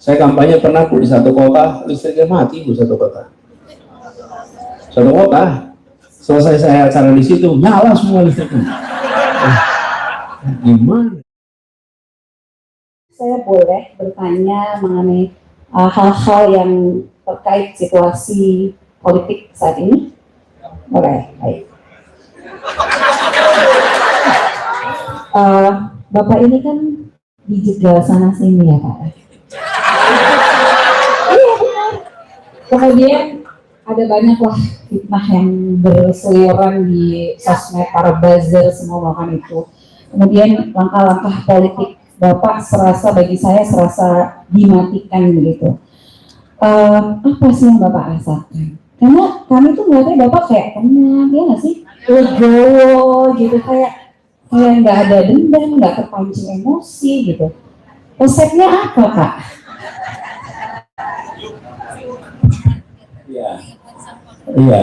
Saya kampanye pernah Bu di satu kota, listriknya mati Bu, satu kota. Satu kota. Selesai saya acara di situ, nyala semua listriknya. Gimana? Saya boleh bertanya mengenai hal-hal yang terkait situasi politik saat ini? Boleh, baik. Bapak ini kan dijegal sana sini ya Pak. Iya benar. Kemudian ada banyak lah fitnah yang berseliweran di sosmed, para buzzer semua melakukan itu. Kemudian langkah-langkah politik Bapak bagi saya serasa dimatikan begitu. Apa sih yang Bapak rasakan? Karena kami tuh melihatnya Bapak kayak tenang, ya nggak sih? Legowo gitu, kayak nggak ada dendam, nggak terpancing emosi gitu. Resepnya apa Kak? Iya,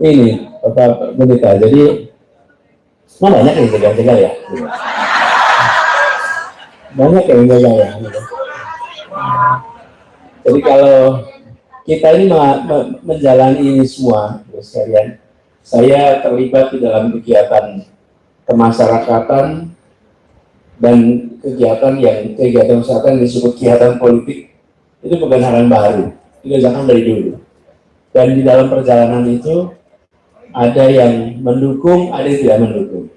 ini Bapak Pendeta. Jadi banyak yang jaga-jaga ya. Banyak yang jaga ya. Jadi kalau kita ini menjalani ini semua, sekalian, saya terlibat di dalam kegiatan kemasyarakatan dan kegiatan usaha yang disebut kegiatan politik, itu bukan hal yang baru, dikerjakan dari dulu. Dan di dalam perjalanan itu ada yang mendukung, ada yang tidak mendukung,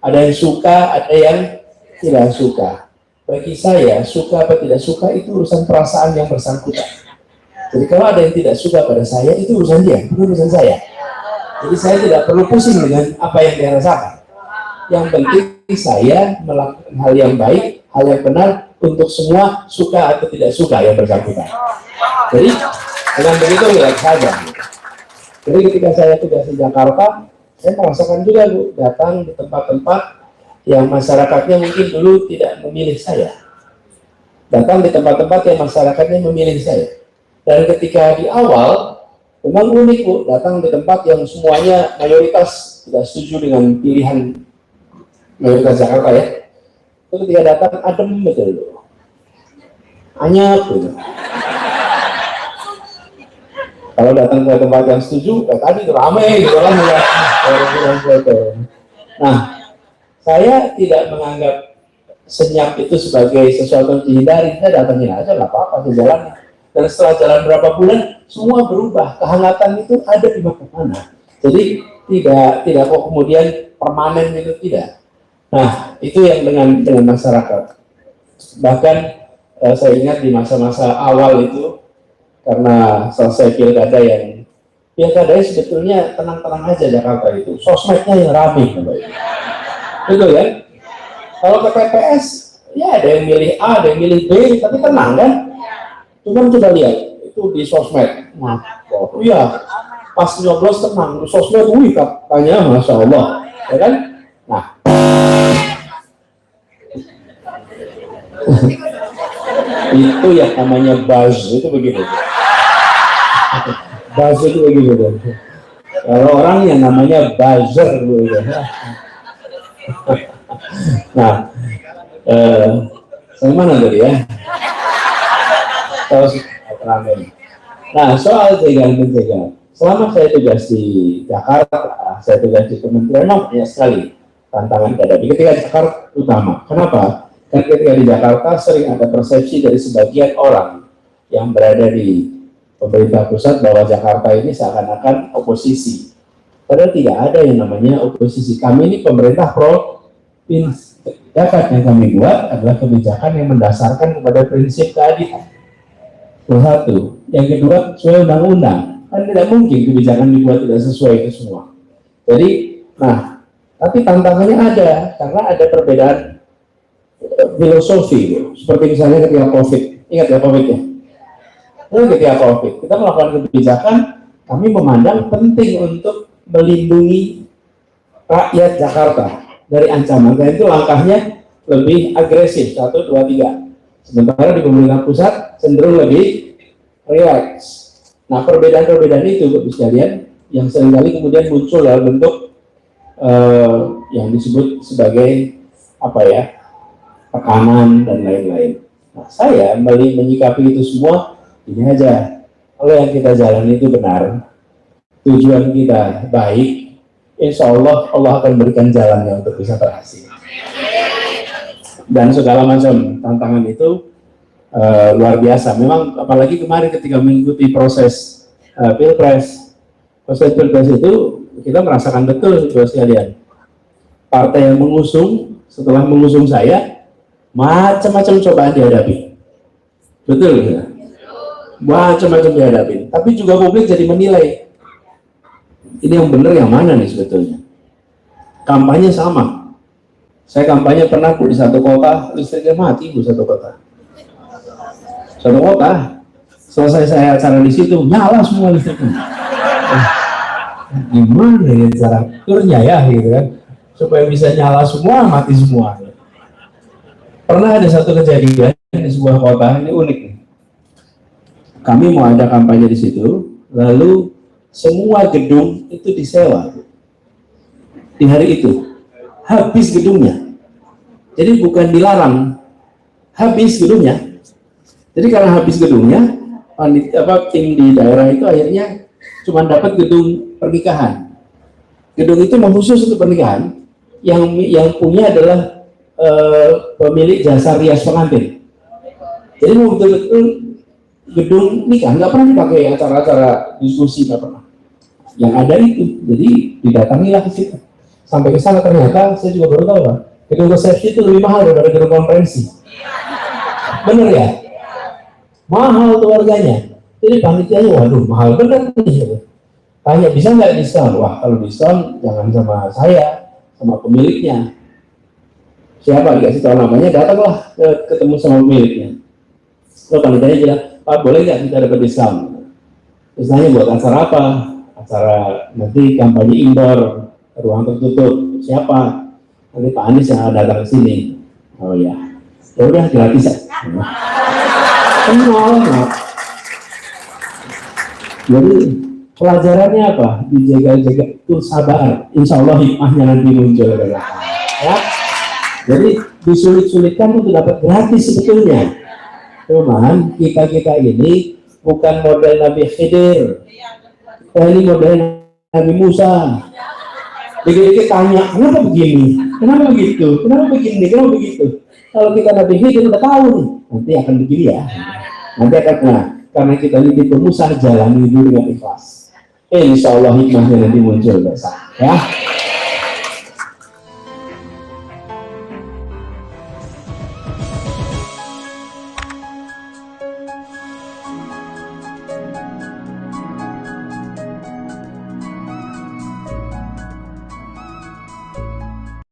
ada yang suka, ada yang tidak suka. Bagi saya, suka atau tidak suka itu urusan perasaan yang bersangkutan. Jadi kalau ada yang tidak suka pada saya, itu urusan dia, bukan urusan saya. Jadi saya tidak perlu pusing dengan apa yang dia rasakan. Yang penting saya melakukan hal yang baik, hal yang benar untuk semua, suka atau tidak suka yang bersangkutan. Jadi dengan begitu relax saja. Jadi ketika saya tugas di Jakarta, saya merasakan juga Bu, datang di tempat-tempat yang masyarakatnya mungkin dulu tidak memilih saya. Datang di tempat-tempat yang masyarakatnya memilih saya. Dan ketika di awal, memang unik Bu, datang di tempat yang semuanya mayoritas tidak setuju dengan pilihan mayoritas Jakarta ya. Itu ketika datang adem betul Bu. Anyap gitu. Kalau datang ke tempat yang setuju, kayak tadi itu ramai gitu kan ya. Nah, saya tidak menganggap senyap itu sebagai sesuatu yang dihindari. Saya datangin aja, nggak apa-apa, jalan. Dan setelah jalan berapa bulan, semua berubah. Kehangatan itu ada di mana-mana. Jadi tidak kok kemudian permanen itu tidak. Nah, itu yang dengan masyarakat. Bahkan saya ingat di masa-masa awal itu, karena selesai pilkada pilkadanya sebetulnya tenang-tenang aja Jakarta itu, sosmednya yang ramai, itu ya. Kalau ke TPS, ya ada yang milih A, ada yang milih B, tapi tenang kan? Cuman coba lihat itu di sosmed. Nah, oh iya, pas nyoblos tenang, di sosmed, wih katanya, masya Allah, ya kan? Nah, itu yang namanya buzz, itu begitu. Buzz itu begitu. Kalau orang yang namanya buzzer gitu. Nah, mana tadi ya? Nah, soal pencegahan. Selama saya tugas di Jakarta, saya tugas di Kementerian, banyak sekali tantangan yang ada. Ketika Jakarta utama, kenapa? Karena ketika di Jakarta sering ada persepsi dari sebagian orang yang berada di pemerintah pusat bahwa Jakarta ini seakan-akan oposisi. Padahal tidak ada yang namanya oposisi. Kami ini pemerintah provinsi. Kebijakan yang kami buat adalah kebijakan yang mendasarkan kepada prinsip keadilan. Itu satu. Yang kedua, sesuai undang-undang. Kan tidak mungkin kebijakan dibuat tidak sesuai itu semua. Jadi, nah, tapi tantangannya ada, karena ada perbedaan filosofi. Seperti misalnya ketika COVID. Ingat ya COVID ya? Ketika COVID, kita melakukan kebijakan, kami memandang penting untuk melindungi rakyat Jakarta dari ancaman. Dan itu langkahnya lebih agresif, 1, 2, 3. Sementara di pemerintah pusat cenderung lebih relax. Nah, perbedaan-perbedaan itu, Bapak sekalian, yang seringkali kemudian muncul dalam bentuk yang disebut sebagai apa ya, tekanan dan lain-lain. Nah, saya menyikapi itu semua ini aja. Kalau yang kita jalani itu benar, tujuan kita baik, insya Allah Allah akan berikan jalannya untuk bisa berhasil. Dan segala macam tantangan itu luar biasa. Memang apalagi kemarin ketika mengikuti proses pilpres, itu kita merasakan betul itu sekalian. Partai yang mengusung, setelah mengusung saya, macam-macam cobaan dihadapi. Betul ya? Macam-macam dihadapi. Tapi juga publik jadi menilai. Ini yang benar yang mana nih sebetulnya? Kampanye sama. Saya kampanye pernah di satu kota, listriknya mati satu kota. Satu kota, selesai saya acara di situ, nyala semua listriknya. Gimana ya cara turnya ya, gitu kan? Supaya bisa nyala semua, mati semua. Pernah ada satu kejadian di sebuah kota, ini unik nih. Kami mau ada kampanye di situ, lalu semua gedung itu disewa di hari itu, habis gedungnya. Jadi bukan dilarang, habis gedungnya. Jadi karena habis gedungnya, tim di daerah itu akhirnya cuma dapat gedung pernikahan. Gedung itu memang khusus untuk pernikahan. Yang punya adalah pemilik jasa rias pengantin. Jadi mau betul-betul gedung nikah nggak pernah dipakai acara-acara diskusi, nggak pernah. Yang ada itu, jadi didatangilah ke situ. Sampai ke sana ternyata saya juga baru tahu Pak, gedung resepsi itu lebih mahal daripada gedung konferensi. Bener ya? Mahal tuh harganya. Jadi panitianya, waduh mahal bener nih. Tanya bisa nggak diskon? Wah kalau diskon jangan sama saya, sama pemiliknya. Siapa dikasih tahu namanya, datanglah ketemu sama pemiliknya. Lalu panitianya bilang, Pak boleh nggak kita dapat diskon? Terus nanya buat acara apa? Acara nanti kampanye indoor, ruang tertutup. Siapa? Nanti Pak Anies yang datang ke sini. Oh ya, ya udah gratis. Kenal. Jadi pelajarannya apa? Dijaga-jaga itu sabar. Insya Allah hikmahnya nanti muncul. Ya. Jadi disulit-sulitkan untuk dapat gratis sebetulnya. Cuman kita ini bukan model Nabi Khidir. Ini model Nabi Musa. Dikit-dikit tanya, kenapa begini? Kenapa begitu? Kenapa begini? Kenapa begitu? Kalau kita Nabi Khidir udah tahu nih, nanti akan begini ya. Nanti akan karena kita ini tipe Musa, jalani dulu dengan ikhlas. Insya Allah hikmahnya nanti muncul besok. Ya.